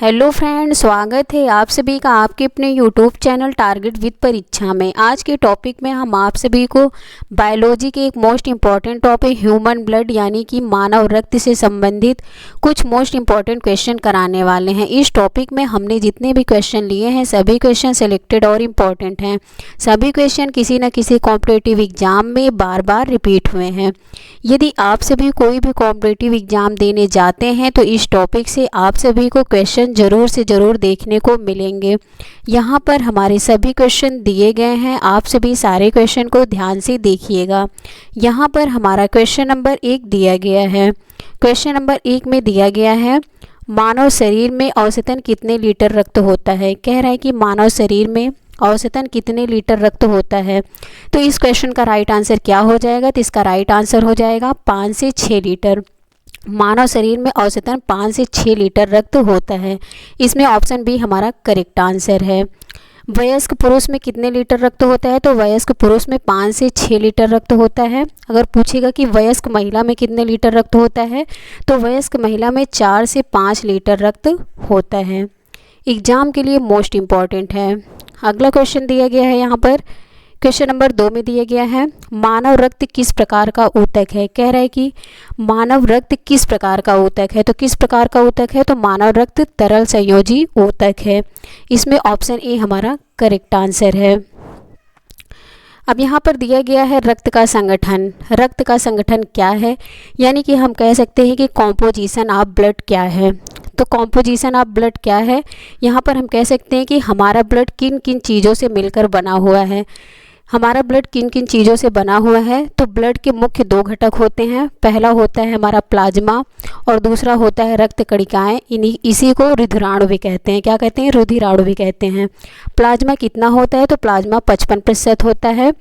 Hello friend, स्वागत है आप सभी का आपके अपने यूट्यूब चैनल टारगेट विद परीक्षा में। आज के टॉपिक में हम आप सभी को बायोलॉजी के एक most important topic human blood यानी कि मानव रक्त से संबंधित कुछ मोस्ट इम्पॉर्टेंट क्वेश्चन कराने वाले हैं। इस टॉपिक में हमने जितने भी क्वेश्चन लिए हैं सभी क्वेश्चन सिलेक्टेड और इम्पॉर्टेंट हैं। सभी क्वेश्चन किसी न किसी कॉम्पिटिटिव एग्जाम में बार बार रिपीट हुए हैं। यदि आप सभी कोई भी कॉम्पिटिटिव एग्जाम देने जाते हैं तो इस टॉपिक से आप सभी को क्वेश्चन ज़रूर से ज़रूर देखने को मिलेंगे। यहाँ पर हमारे सभी क्वेश्चन दिए गए हैं, आप सभी सारे क्वेश्चन को ध्यान से देखिएगा। यहाँ पर हमारा क्वेश्चन नंबर 1 दिया गया है। क्वेश्चन नंबर 1 में दिया गया है मानव शरीर में औसतन कितने लीटर रक्त होता है। कह रहा है कि मानव शरीर में औसतन कितने लीटर रक्त होता है। तो इस क्वेश्चन का राइट आंसर क्या हो जाएगा? तो इसका राइट आंसर हो जाएगा 5 से 6 लीटर। मानव शरीर में औसतन 5 से 6 लीटर रक्त होता है। इसमें ऑप्शन बी हमारा करेक्ट आंसर है। वयस्क पुरुष में कितने लीटर रक्त होता है? तो वयस्क पुरुष में 5 से 6 लीटर रक्त होता है। अगर पूछेगा कि वयस्क महिला में कितने लीटर रक्त होता है तो वयस्क महिला में 4 से 5 लीटर रक्त होता है। एग्जाम के लिए मोस्ट इम्पॉर्टेंट है। अगला क्वेश्चन दिया गया है यहाँ पर क्वेश्चन नंबर 2 में दिया गया है मानव रक्त किस प्रकार का ऊतक है। कह रहा है कि मानव रक्त किस प्रकार का ऊतक है। तो किस प्रकार का ऊतक है? तो मानव रक्त तरल संयोजी ऊतक है। इसमें ऑप्शन ए हमारा करेक्ट आंसर है। अब यहाँ पर दिया गया है रक्त का संगठन। रक्त का संगठन क्या है? यानी कि हम कह सकते हैं कि कॉम्पोजिशन ऑफ ब्लड क्या है। तो कॉम्पोजिशन ऑफ ब्लड क्या है? यहाँ पर हम कह सकते हैं कि हमारा ब्लड किन किन चीज़ों से मिलकर बना हुआ है। हमारा ब्लड किन किन चीज़ों से बना हुआ है? तो ब्लड के मुख्य 2 घटक होते हैं। पहला होता है हमारा प्लाज्मा और दूसरा होता है रक्त कणिकाएँ। इसी को रुधिराणु भी कहते हैं। क्या कहते हैं? रुधिराणु भी कहते हैं। प्लाज्मा कितना होता है? तो प्लाज्मा 55% होता है।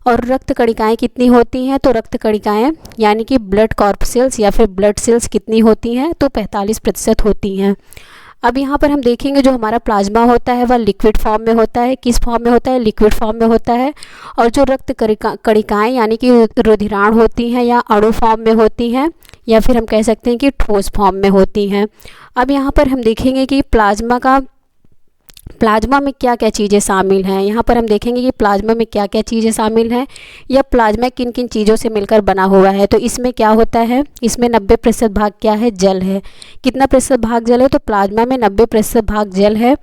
और रक्त कणिकाएँ कितनी होती हैं? तो रक्त कणिकाएँ यानी कि ब्लड कॉर्पसेल्स या फिर ब्लड सेल्स कितनी होती हैं? तो 45% होती हैं। अब यहाँ पर हम देखेंगे जो हमारा प्लाज्मा होता है वह लिक्विड फॉर्म में होता है। किस फॉर्म में होता है? लिक्विड फॉर्म में होता है। और जो रक्त कणिकाएँ यानी कि रुधिराणु होती हैं या अणु फॉर्म में होती हैं या फिर हम कह सकते हैं कि ठोस फॉर्म में होती हैं। अब यहाँ पर हम देखेंगे कि प्लाज्मा में क्या क्या चीज़ें शामिल हैं। यहाँ पर हम देखेंगे कि प्लाज्मा में क्या क्या चीज़ें शामिल हैं या प्लाज्मा किन किन चीज़ों से मिलकर बना हुआ है। तो इसमें क्या होता है? इसमें 90% भाग क्या है? जल है। कितना प्रतिशत भाग जल है? तो प्लाज्मा में 90% भाग जल है।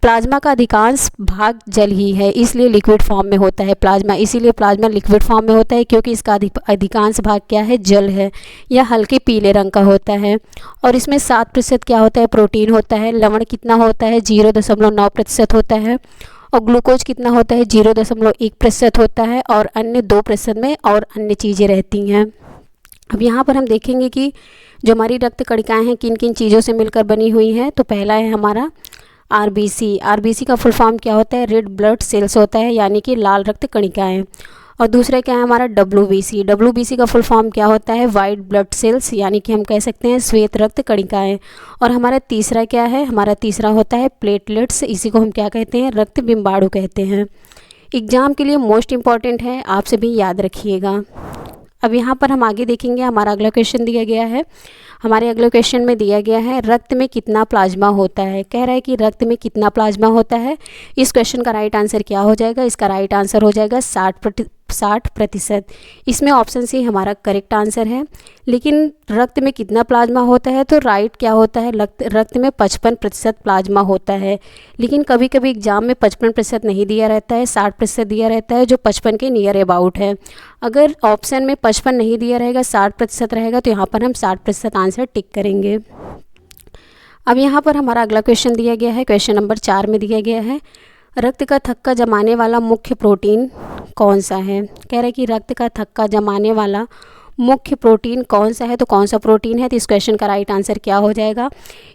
प्लाज्मा का अधिकांश भाग जल ही है, इसलिए लिक्विड फॉर्म में होता है प्लाज्मा। इसीलिए प्लाज्मा लिक्विड फॉर्म में होता है क्योंकि इसका अधिकांश भाग क्या है? जल है या हल्के पीले रंग का होता है। और इसमें 7% क्या होता है? प्रोटीन होता है। लवण कितना होता है? 0.9% होता है। और ग्लूकोज कितना होता है? 0.1% होता है। और अन्य 2% में और अन्य चीज़ें रहती हैं। अब यहाँ पर हम देखेंगे कि जो हमारी रक्त कणिकाएँ हैं किन किन चीज़ों से मिलकर बनी हुई हैं। तो पहला है हमारा आरबीसी। आरबीसी का फुल फॉर्म क्या होता है? रेड ब्लड सेल्स होता है यानी कि लाल रक्त कणिकाएँ। और दूसरा क्या है हमारा? डब्ल्यूबीसी। डब्ल्यूबीसी का फुल फॉर्म क्या होता है? वाइट ब्लड सेल्स यानी कि हम कह सकते हैं श्वेत रक्त कणिकाएँ। और हमारा तीसरा क्या है? हमारा तीसरा होता है प्लेटलेट्स। इसी को हम क्या कहते हैं? रक्त बिम्बाणु कहते हैं। एग्जाम के लिए मोस्ट इम्पॉर्टेंट है, आप सभी याद रखिएगा। अब यहाँ पर हम आगे देखेंगे हमारा अगला क्वेश्चन दिया गया है। हमारे अगले क्वेश्चन में दिया गया है रक्त में कितना प्लाज्मा होता है। कह रहा है कि रक्त में कितना प्लाज्मा होता है। इस क्वेश्चन का राइट आंसर क्या हो जाएगा? इसका राइट आंसर हो जाएगा 60%। इसमें ऑप्शन सी हमारा करेक्ट आंसर है। लेकिन रक्त में कितना प्लाज्मा होता है? तो राइट क्या होता है? रक्त में 55% प्लाज्मा होता है। लेकिन कभी कभी एग्जाम में 55% नहीं दिया रहता है, 60% दिया रहता है जो 55 के नियर अबाउट है। अगर ऑप्शन में 55 नहीं दिया रहेगा, 60% रहेगा तो यहाँ पर हम 60% आंसर टिक करेंगे। अब यहाँ पर हमारा अगला क्वेश्चन दिया गया है। क्वेश्चन नंबर 4 में दिया गया है रक्त का थक्का जमाने वाला मुख्य प्रोटीन कौन सा है। कह रहा है कि रक्त का थक्का जमाने वाला मुख्य प्रोटीन कौन सा है। तो कौन सा प्रोटीन है? तो इस क्वेश्चन का राइट आंसर क्या हो जाएगा?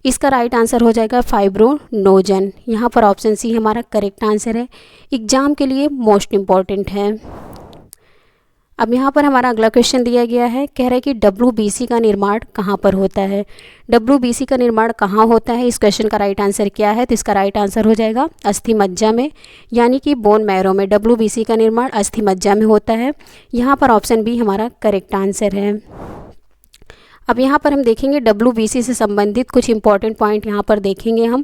इसका राइट आंसर हो जाएगा फाइब्रोनोजन। यहाँ पर ऑप्शन सी हमारा करेक्ट आंसर है। एग्जाम के लिए मोस्ट इम्पॉर्टेंट है। अब यहाँ पर हमारा अगला क्वेश्चन दिया गया है। कह रहा है कि डब्ल्यूबीसी का निर्माण कहाँ पर होता है। डब्ल्यूबीसी का निर्माण कहाँ होता है? इस क्वेश्चन का राइट आंसर क्या है? तो इसका राइट आंसर हो जाएगा अस्थि मज्जा में यानी कि बोन मैरो में। डब्ल्यूबीसी का निर्माण अस्थि मज्जा में होता है। यहाँ पर ऑप्शन बी हमारा करेक्ट आंसर है। अब यहाँ पर हम देखेंगे WBC से संबंधित कुछ इंपॉर्टेंट पॉइंट यहाँ पर देखेंगे हम।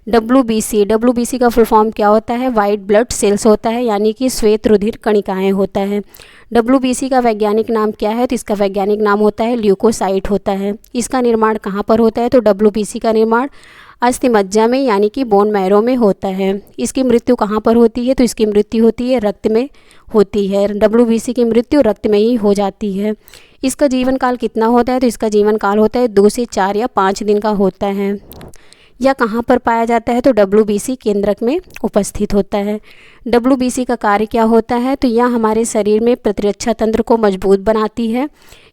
WBC का फुल फॉर्म क्या होता है? वाइट ब्लड सेल्स होता है, यानी कि श्वेत रुधिर कणिकाएँ होता है। WBC का वैज्ञानिक नाम क्या है? तो इसका वैज्ञानिक नाम होता है ल्यूकोसाइट होता है। इसका निर्माण कहाँ पर होता है? तो WBC का निर्माण अस्थिमज्जा में यानी कि बोन मैरो में होता है। इसकी मृत्यु कहाँ पर होती है? तो इसकी मृत्यु होती है रक्त में होती है। WBC की मृत्यु रक्त में ही हो जाती है। इसका जीवन काल कितना होता है? तो इसका जीवन काल होता है 2 से 4 या 5 दिन का होता है। यह कहाँ पर पाया जाता है? तो WBC केंद्रक में उपस्थित होता है। WBC का कार्य क्या होता है? तो यह हमारे शरीर में प्रतिरक्षा तंत्र को मजबूत बनाती है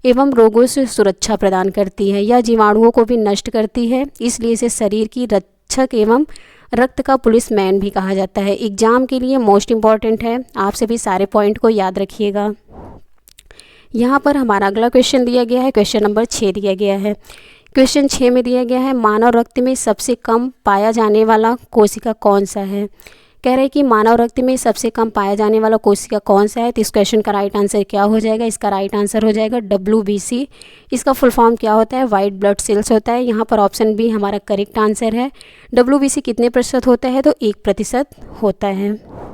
एवं रोगों से सुरक्षा प्रदान करती है। यह जीवाणुओं को भी नष्ट करती है, इसलिए इसे शरीर की रक्षक एवं रक्त का पुलिस मैन भी कहा जाता है। एग्जाम के लिए मोस्ट इम्पॉर्टेंट है, आप सभी सारे पॉइंट को याद रखिएगा। यहाँ पर हमारा अगला क्वेश्चन दिया गया है, क्वेश्चन नंबर 6 दिया गया है। क्वेश्चन 6 में दिया गया है मानव रक्त में सबसे कम पाया जाने वाला कोशिका कौन सा है? कह रहे हैं कि मानव रक्त में सबसे कम पाया जाने वाला कोशिका कौन सा है? तो इस क्वेश्चन का राइट आंसर क्या हो जाएगा? इसका राइट आंसर हो जाएगा WBC। इसका फुल फॉर्म क्या होता है? वाइट ब्लड सेल्स होता है। यहाँ पर ऑप्शन बी हमारा करेक्ट आंसर है। WBC कितने प्रतिशत होता है? तो 1% होता है।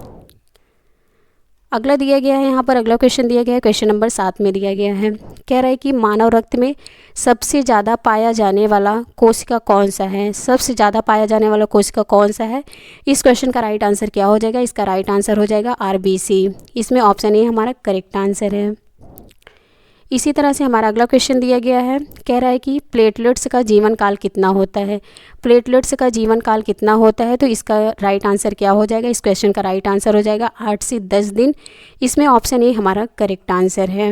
अगला दिया गया है, यहाँ पर अगला क्वेश्चन दिया गया है, क्वेश्चन नंबर 7 में दिया गया है। कह रहा है कि मानव रक्त में सबसे ज़्यादा पाया जाने वाला कोशिका कौन सा है? सबसे ज़्यादा पाया जाने वाला कोशिका कौन सा है? इस क्वेश्चन का राइट आंसर क्या हो जाएगा? इसका राइट आंसर हो जाएगा RBC। इसमें ऑप्शन ए हमारा करेक्ट आंसर है। इसी तरह से हमारा अगला क्वेश्चन दिया गया है, कह रहा है कि प्लेटलेट्स का जीवन काल कितना होता है? प्लेटलेट्स का जीवन काल कितना होता है? तो इसका राइट आंसर क्या हो जाएगा? इस क्वेश्चन का राइट आंसर हो जाएगा 8 से 10 दिन। इसमें ऑप्शन ए हमारा करेक्ट आंसर है।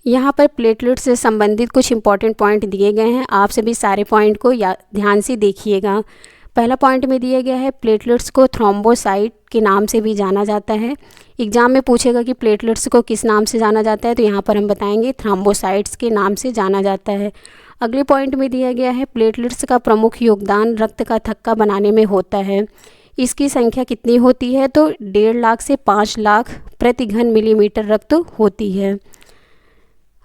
यहाँ पर प्लेटलेट्स से संबंधित कुछ इंपॉर्टेंट पॉइंट दिए गए हैं, आप सभी सारे पॉइंट को ध्यान से देखिएगा। पहला पॉइंट में दिया गया है प्लेटलेट्स को थ्रोम्बोसाइट के नाम से भी जाना जाता है। एग्जाम में पूछेगा कि प्लेटलेट्स को किस नाम से जाना जाता है, तो यहाँ पर हम बताएंगे थ्रोम्बोसाइट्स के नाम से जाना जाता है। अगले पॉइंट में दिया गया है प्लेटलेट्स का प्रमुख योगदान रक्त का थक्का बनाने में होता है। इसकी संख्या कितनी होती है? तो 1.5 लाख से 5 लाख प्रति घन मिलीमीटर रक्त होती है।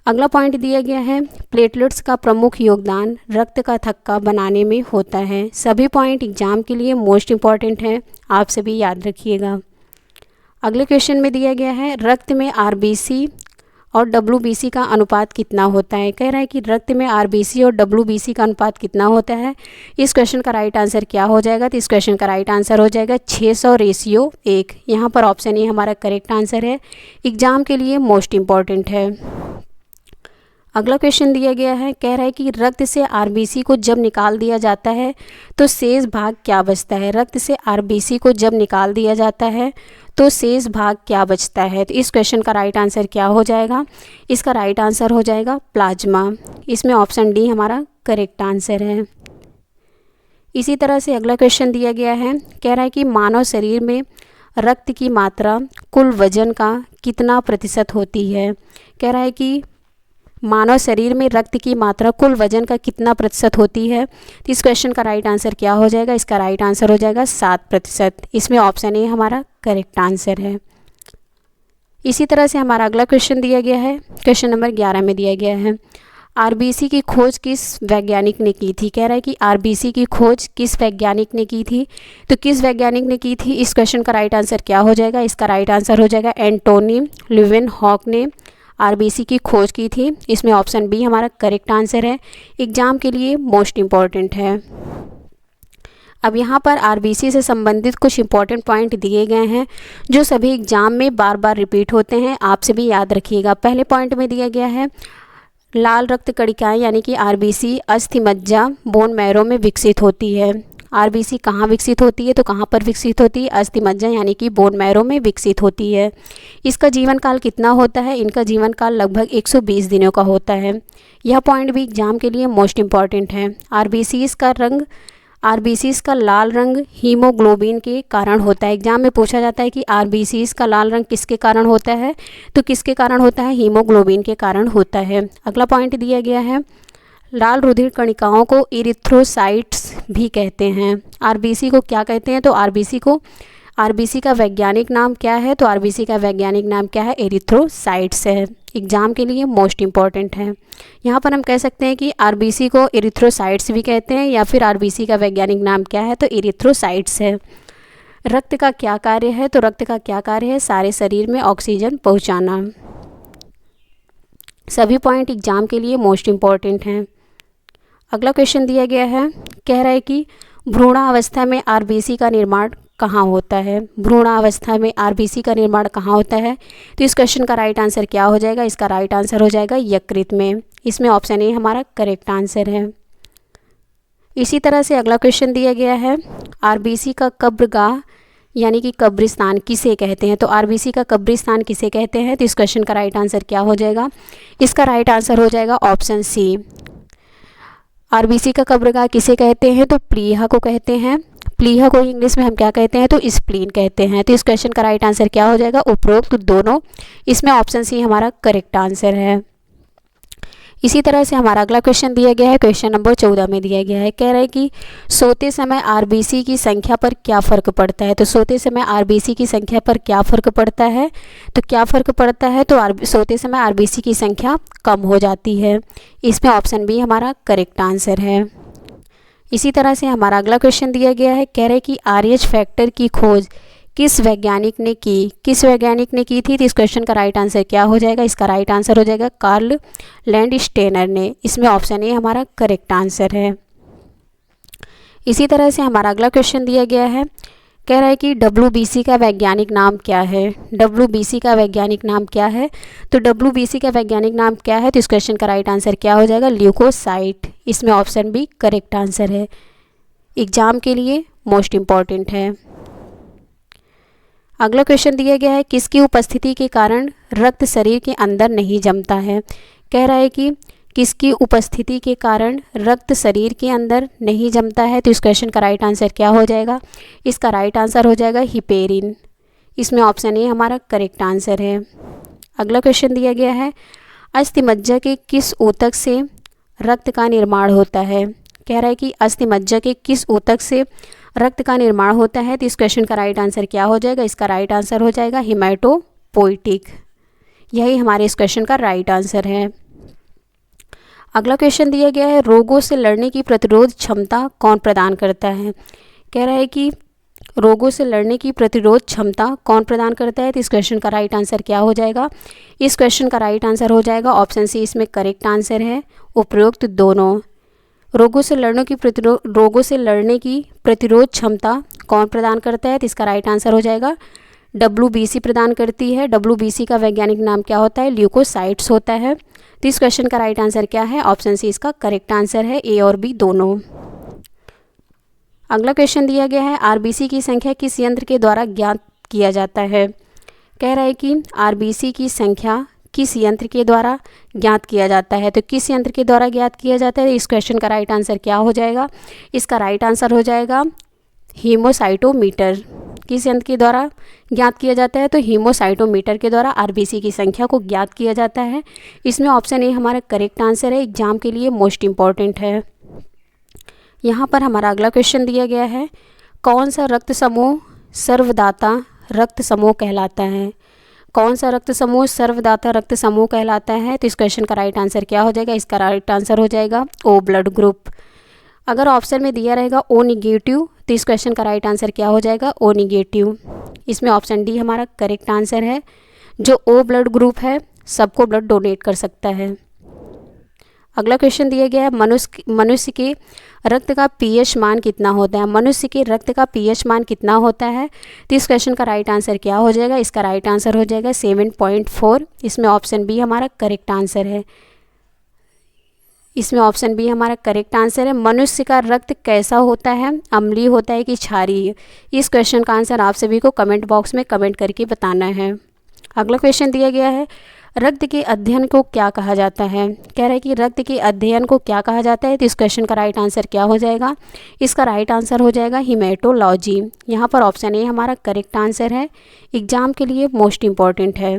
अगला पॉइंट दिया गया है प्लेटलेट्स का प्रमुख योगदान रक्त का थक्का बनाने में होता है। सभी पॉइंट एग्जाम के लिए मोस्ट इम्पॉर्टेंट हैं, आप सभी याद रखिएगा। अगले क्वेश्चन में दिया गया है रक्त में RBC और WBC का अनुपात कितना होता है? कह रहा है कि रक्त में RBC और WBC का अनुपात कितना होता है? इस क्वेश्चन का राइट आंसर क्या हो जाएगा? तो इस क्वेश्चन का राइट आंसर हो जाएगा 600:1। यहाँ पर ऑप्शन ए हमारा करेक्ट आंसर है, एग्जाम के लिए मोस्ट इम्पॉर्टेंट है। अगला क्वेश्चन दिया गया है, कह रहा है कि रक्त से RBC को जब निकाल दिया जाता है तो शेष भाग क्या बचता है? रक्त से RBC को जब निकाल दिया जाता है तो शेष भाग क्या बचता है? तो इस क्वेश्चन का राइट आंसर क्या हो जाएगा? इसका राइट आंसर हो जाएगा प्लाज्मा। इसमें ऑप्शन डी हमारा करेक्ट आंसर है। इसी तरह से अगला क्वेश्चन दिया गया है, कह रहा है कि मानव शरीर में रक्त की मात्रा कुल वजन का कितना प्रतिशत होती है? कह रहा है कि मानव शरीर में रक्त की मात्रा कुल वजन का कितना प्रतिशत होती है? तो इस क्वेश्चन का राइट आंसर क्या हो जाएगा? इसका राइट आंसर हो जाएगा 7%। इसमें ऑप्शन ए हमारा करेक्ट आंसर है। इसी तरह से हमारा अगला क्वेश्चन दिया गया है, क्वेश्चन नंबर 11 में दिया गया है RBC की खोज किस वैज्ञानिक ने की थी? कह रहा है कि RBC की खोज किस वैज्ञानिक ने की थी? तो किस वैज्ञानिक ने की थी? इस क्वेश्चन का राइट आंसर क्या हो जाएगा? इसका राइट आंसर हो जाएगा एंटोनी ल्यूवेनहॉक ने RBC की खोज की थी। इसमें ऑप्शन बी हमारा करेक्ट आंसर है, एग्जाम के लिए मोस्ट इम्पॉर्टेंट है। अब यहाँ पर RBC से संबंधित कुछ इंपॉर्टेंट पॉइंट दिए गए हैं जो सभी एग्जाम में बार बार रिपीट होते हैं, आप सभी याद रखिएगा। पहले पॉइंट में दिया गया है लाल रक्त कणिकाएँ यानी कि RBC अस्थिमज्जा बोन मैरो में विकसित होती है। RBC कहाँ विकसित होती है? तो कहाँ पर विकसित होती है? अस्थिमज्जा यानी कि बोन मैरो में विकसित होती है। इसका जीवन काल कितना होता है? इनका जीवन काल लगभग 120 दिनों का होता है। यह पॉइंट भी एग्जाम के लिए मोस्ट इम्पॉर्टेंट है। RBCs का लाल रंग हीमोग्लोबिन के कारण होता है। एग्जाम में पूछा जाता है कि RBCs का लाल रंग किसके कारण होता है? तो किसके कारण होता है? हीमोग्लोबिन के कारण होता है। अगला पॉइंट दिया गया है लाल रुधिर कणिकाओं को इरिथ्रोसाइट्स भी कहते हैं। RBC को क्या कहते हैं? तो RBC का वैज्ञानिक नाम क्या है? तो RBC का वैज्ञानिक नाम क्या है? एरिथ्रोसाइट्स है। एग्जाम के लिए मोस्ट इम्पॉर्टेंट है। यहाँ पर हम कह सकते हैं कि आरबीसी को एरिथ्रोसाइट्स भी कहते हैं, या फिर आरबीसी का वैज्ञानिक नाम क्या है, तो एरिथ्रोसाइट्स है। रक्त का क्या कार्य है, तो रक्त का क्या कार्य है, सारे शरीर में ऑक्सीजन पहुँचाना। सभी पॉइंट एग्जाम के लिए मोस्ट इम्पॉर्टेंट हैं। अगला क्वेश्चन दिया गया है, कह रहा है कि भ्रूणावस्था में आरबीसी का निर्माण कहाँ होता है। भ्रूणावस्था में आरबीसी का निर्माण कहाँ होता है, तो इस क्वेश्चन का राइट आंसर क्या हो जाएगा, इसका राइट आंसर हो जाएगा यकृत में। इसमें ऑप्शन ए हमारा करेक्ट आंसर है। इसी तरह से अगला क्वेश्चन दिया गया है, आरबीसी का कब्रगाह यानी कि कब्रिस्तान किसे कहते हैं। तो आरबीसी का कब्रिस्तान किसे कहते हैं, तो इस क्वेश्चन का राइट आंसर क्या हो जाएगा, इसका राइट आंसर हो जाएगा ऑप्शन सी। आरबीसी का कब्रगाह किसे कहते हैं, तो प्लीहा को कहते हैं। प्लीहा को इंग्लिश में हम क्या कहते हैं, तो स्प्लीन कहते हैं। तो इस क्वेश्चन का राइट आंसर क्या हो जाएगा, उपरोक्त दोनों। इसमें ऑप्शन सी हमारा करेक्ट आंसर है। इसी तरह से हमारा अगला क्वेश्चन दिया गया है, क्वेश्चन नंबर 14 में दिया गया है, कह रहा है कि सोते समय आरबीसी की संख्या पर क्या फ़र्क पड़ता है। तो सोते समय आरबीसी की संख्या पर क्या फ़र्क पड़ता है, तो क्या फ़र्क पड़ता है, तो सोते समय आरबीसी की संख्या कम हो जाती है। इसमें ऑप्शन बी हमारा करेक्ट आंसर है। इसी तरह से हमारा अगला क्वेश्चन दिया गया है, कह रहे हैं कि RH फैक्टर की खोज किस वैज्ञानिक ने की थी। तो इस क्वेश्चन का राइट आंसर क्या हो जाएगा, इसका राइट आंसर हो जाएगा कार्ल लैंडस्टेनर ने। इसमें ऑप्शन ए हमारा करेक्ट आंसर है। इसी तरह से हमारा अगला क्वेश्चन दिया गया है, कह रहा है कि WBC का वैज्ञानिक नाम क्या है। WBC का वैज्ञानिक नाम क्या है, तो WBC का वैज्ञानिक नाम क्या है, तो इस क्वेश्चन का राइट आंसर क्या हो जाएगा, ल्यूकोसाइट। इसमें ऑप्शन बी करेक्ट आंसर है। एग्जाम के लिए मोस्ट इम्पॉर्टेंट है। अगला क्वेश्चन दिया गया है, किसकी उपस्थिति के कारण रक्त शरीर के अंदर नहीं जमता है। कह रहा है कि किसकी उपस्थिति के कारण रक्त शरीर के अंदर नहीं जमता है, तो इस क्वेश्चन का राइट आंसर क्या हो जाएगा, इसका राइट आंसर हो जाएगा हिपेरिन। इसमें ऑप्शन ए हमारा करेक्ट आंसर है। अगला क्वेश्चन दिया गया है, अस्थिमज्जा के किस ऊतक से रक्त का निर्माण होता है। कह रहा है कि अस्थिमज्जा के किस ऊतक से रक्त का निर्माण होता है, तो इस क्वेश्चन का राइट आंसर क्या हो जाएगा, इसका राइट आंसर हो जाएगा हिमेटोपोइटिक। यही हमारे इस क्वेश्चन का राइट आंसर है। अगला क्वेश्चन दिया गया है, रोगों से लड़ने की प्रतिरोध क्षमता कौन प्रदान करता है। कह रहा है कि रोगों से लड़ने की प्रतिरोध क्षमता कौन प्रदान करता है, तो इस क्वेश्चन का राइट आंसर क्या हो जाएगा, इस क्वेश्चन का राइट आंसर हो जाएगा ऑप्शन सी। इसमें करेक्ट आंसर है उपरोक्त दोनों। रोगों से लड़ने की प्रतिरोध क्षमता कौन प्रदान करता है, तो इसका राइट आंसर हो जाएगा WBC प्रदान करती है। WBC का वैज्ञानिक नाम क्या होता है, ल्यूकोसाइट्स होता है। तो इस क्वेश्चन का राइट आंसर क्या है, ऑप्शन सी इसका करेक्ट आंसर है, ए और बी दोनों। अगला क्वेश्चन दिया गया है, आरबीसी की संख्या किस यंत्र के द्वारा ज्ञात किया जाता है। कह रहा है कि आरबीसी की संख्या किस यंत्र के द्वारा ज्ञात किया जाता है, तो किस यंत्र के द्वारा ज्ञात किया जाता है, इस क्वेश्चन का राइट आंसर क्या हो जाएगा, इसका राइट आंसर हो जाएगा हीमोसाइटोमीटर। किस यंत्र के द्वारा ज्ञात किया जाता है, तो हीमोसाइटोमीटर के द्वारा आरबीसी की संख्या को ज्ञात किया जाता है। इसमें ऑप्शन ए हमारा करेक्ट आंसर है, एग्जाम के लिए मोस्ट इम्पॉर्टेंट है। यहाँ पर हमारा अगला क्वेश्चन दिया गया है, कौन सा रक्त समूह सर्वदाता रक्त समूह कहलाता है। कौन सा रक्त समूह सर्वदाता रक्त समूह कहलाता है, तो इस क्वेश्चन का राइट आंसर क्या हो जाएगा, इसका राइट आंसर हो जाएगा ओ ब्लड ग्रुप। अगर ऑप्शन में दिया रहेगा ओ निगेटिव, तो इस क्वेश्चन का राइट आंसर क्या हो जाएगा, ओ निगेटिव। इसमें ऑप्शन डी हमारा करेक्ट आंसर है। जो ओ ब्लड ग्रुप है सबको ब्लड डोनेट कर सकता है। अगला क्वेश्चन दिया गया है, मनुष्य के रक्त का पीएच मान कितना होता है। मनुष्य के रक्त का पीएच मान कितना होता है, तो इस क्वेश्चन का राइट आंसर क्या हो जाएगा, इसका राइट आंसर हो जाएगा 7.4। इसमें ऑप्शन बी हमारा करेक्ट आंसर है। इसमें ऑप्शन बी हमारा करेक्ट आंसर है। मनुष्य का रक्त कैसा होता है, अम्लीय होता है कि क्षारीय। इस क्वेश्चन का आंसर आप सभी को कमेंट बॉक्स में कमेंट करके बताना है। अगला क्वेश्चन दिया गया है, रक्त के अध्ययन को क्या कहा जाता है। कह रहा है कि रक्त के अध्ययन को क्या कहा जाता है, तो इस क्वेश्चन का राइट आंसर क्या हो जाएगा, इसका राइट आंसर हो जाएगा हीमेटोलॉजी। यहाँ पर ऑप्शन ए हमारा करेक्ट आंसर है, एग्जाम के लिए मोस्ट इम्पॉर्टेंट है।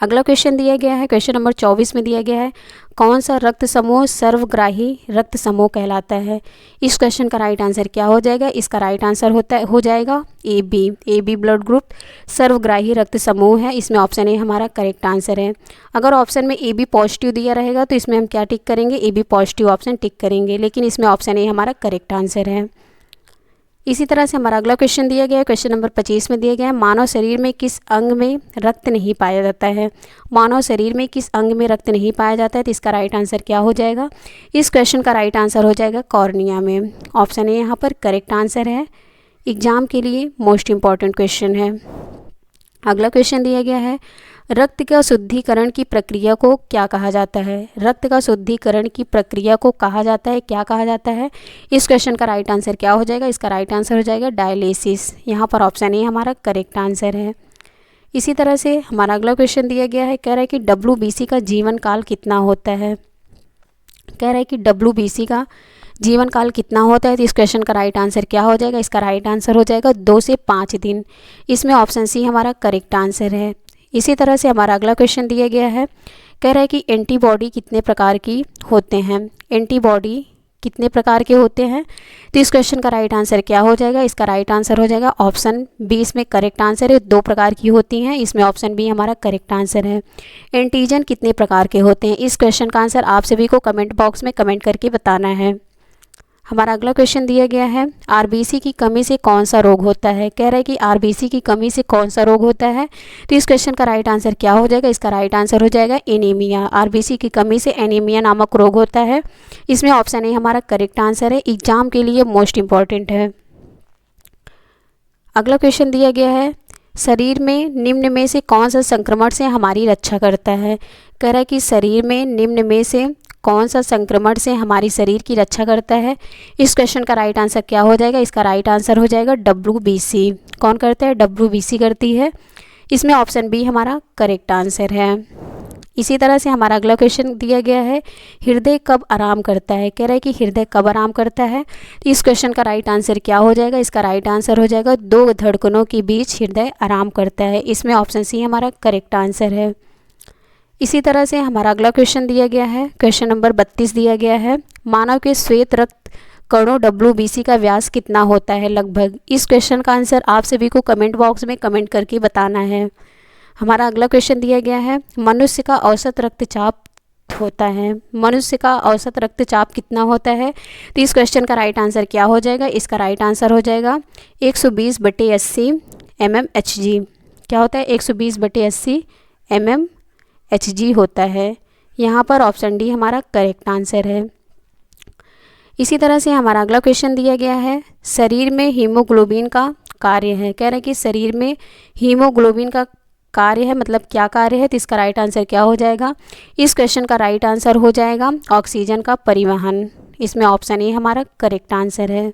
अगला क्वेश्चन दिया गया है, क्वेश्चन नंबर 24 में दिया गया है, कौन सा रक्त समूह सर्वग्राही रक्त समूह कहलाता है। इस क्वेश्चन का राइट आंसर क्या हो जाएगा। इसका राइट आंसर हो जाएगा ए बी ब्लड ग्रुप सर्वग्राही रक्त समूह है। इसमें ऑप्शन ए हमारा करेक्ट आंसर है। अगर ऑप्शन में ए बी पॉजिटिव दिया रहेगा तो इसमें हम क्या टिक करेंगे, A B positive option tick करेंगे, लेकिन इसमें ऑप्शन ए हमारा करेक्ट आंसर है। इसी तरह से हमारा अगला क्वेश्चन दिया गया है, क्वेश्चन नंबर 25 में दिया गया है, मानव शरीर में किस अंग में रक्त नहीं पाया जाता है। मानव शरीर में किस अंग में रक्त नहीं पाया जाता है, तो इसका राइट आंसर क्या हो जाएगा। इस क्वेश्चन का राइट आंसर हो जाएगा कॉर्निया में। ऑप्शन ए यहाँ पर करेक्ट आंसर है। एग्जाम के लिए मोस्ट इम्पॉर्टेंट क्वेश्चन है। अगला क्वेश्चन दिया गया है, रक्त का शुद्धिकरण की प्रक्रिया को क्या कहा जाता है। रक्त का शुद्धिकरण की प्रक्रिया को कहा जाता है, क्या कहा जाता है। इस क्वेश्चन का राइट आंसर क्या हो जाएगा। इसका राइट आंसर हो जाएगा डायलिसिस। यहाँ पर ऑप्शन ए हमारा करेक्ट आंसर है। इसी तरह से हमारा अगला क्वेश्चन दिया गया है, कह रहा है कि WBC का जीवन काल कितना होता है। कह रहा है कि WBC का जीवन काल कितना होता है, तो इस क्वेश्चन का राइट आंसर क्या हो जाएगा। इसका राइट आंसर हो जाएगा 2 से 5 दिन। इसमें ऑप्शन सी हमारा करेक्ट आंसर है। इसी तरह से हमारा अगला क्वेश्चन दिया गया है, कह रहा है कि एंटीबॉडी कितने प्रकार की होते हैं। एंटीबॉडी कितने प्रकार के होते हैं, तो इस क्वेश्चन का राइट आंसर क्या हो जाएगा। इसका राइट आंसर हो जाएगा ऑप्शन बी। इसमें करेक्ट आंसर है, 2 प्रकार की होती हैं। इसमें ऑप्शन बी हमारा करेक्ट आंसर है। एंटीजन कितने प्रकार के होते हैं, इस क्वेश्चन का आंसर आप सभी को कमेंट बॉक्स में कमेंट करके बताना है। हमारा अगला क्वेश्चन दिया गया है, आरबीसी की कमी से कौन सा रोग होता है। कह रहा है कि आरबीसी की कमी से कौन सा रोग होता है, तो इस क्वेश्चन का राइट आंसर क्या हो जाएगा। इसका राइट आंसर हो जाएगा एनीमिया। आरबीसी की कमी से एनीमिया नामक रोग होता है। इसमें ऑप्शन ए हमारा करेक्ट आंसर है। एग्जाम के लिए मोस्ट इम्पॉर्टेंट है। अगला क्वेश्चन दिया गया है, शरीर में निम्न में से कौन सा संक्रमण से हमारी रक्षा करता है। कह रहा है कि शरीर में निम्न में से कौन सा संक्रमण से हमारी शरीर की रक्षा करता है। इस क्वेश्चन का राइट आंसर क्या हो जाएगा। इसका राइट आंसर हो जाएगा WBC। कौन करता है, WBC करती है। इसमें ऑप्शन बी हमारा करेक्ट आंसर है। इसी तरह से हमारा अगला क्वेश्चन दिया गया है, हृदय कब आराम करता है। कह रहा है कि हृदय कब आराम करता है, तो इस क्वेश्चन का राइट आंसर क्या हो जाएगा। इसका राइट आंसर हो जाएगा 2 धड़कनों के बीच हृदय आराम करता है। इसमें ऑप्शन सी हमारा करेक्ट आंसर है। इसी तरह से हमारा अगला क्वेश्चन दिया गया है, क्वेश्चन नंबर 32 दिया गया है, मानव के श्वेत रक्त कणों WBC का व्यास कितना होता है लगभग। इस क्वेश्चन का आंसर आप सभी को कमेंट बॉक्स में कमेंट करके बताना है। हमारा अगला क्वेश्चन दिया गया है, मनुष्य का औसत रक्तचाप होता है। मनुष्य का औसत रक्तचाप कितना होता है, तो इस क्वेश्चन का राइट आंसर क्या हो जाएगा। इसका राइट आंसर हो जाएगा 120/80 mmHg। क्या होता है, 120/80 mmHg होता है। यहाँ पर ऑप्शन डी हमारा करेक्ट आंसर है। इसी तरह से हमारा अगला क्वेश्चन दिया गया है, शरीर में हीमोग्लोबिन का कार्य है। कह रहे हैं कि शरीर में हीमोग्लोबिन का कार्य है, मतलब क्या कार्य है, तो इसका राइट आंसर क्या हो जाएगा। इस क्वेश्चन का राइट आंसर हो जाएगा ऑक्सीजन का परिवहन। इसमें ऑप्शन ए हमारा करेक्ट आंसर है।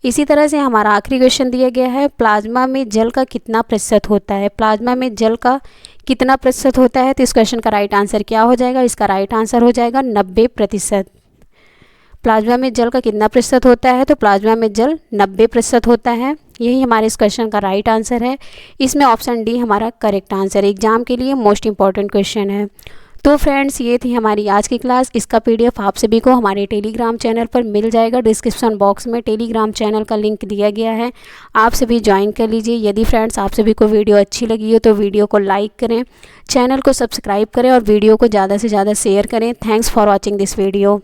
इसी तरह से हमारा आखिरी क्वेश्चन दिया गया है, प्लाज्मा में जल का कितना प्रतिशत होता है। प्लाज्मा में जल का कितना प्रतिशत होता है, तो इस क्वेश्चन का राइट आंसर क्या हो जाएगा। इसका राइट आंसर हो जाएगा 90%। प्लाज्मा में जल का कितना प्रतिशत होता है, तो प्लाज्मा में जल 90% होता है। यही हमारे इस क्वेश्चन का राइट आंसर है। इसमें ऑप्शन डी हमारा करेक्ट आंसर है। एग्जाम के लिए मोस्ट इंपॉर्टेंट क्वेश्चन है। तो फ्रेंड्स, ये थी हमारी आज की क्लास। इसका PDF आप सभी को हमारे टेलीग्राम चैनल पर मिल जाएगा। डिस्क्रिप्शन बॉक्स में टेलीग्राम चैनल का लिंक दिया गया है, आप सभी ज्वाइन कर लीजिए। यदि फ्रेंड्स आप सभी को वीडियो अच्छी लगी हो तो वीडियो को लाइक करें, चैनल को सब्सक्राइब करें और वीडियो को ज़्यादा से ज़्यादा शेयर करें। Thanks for watching this video.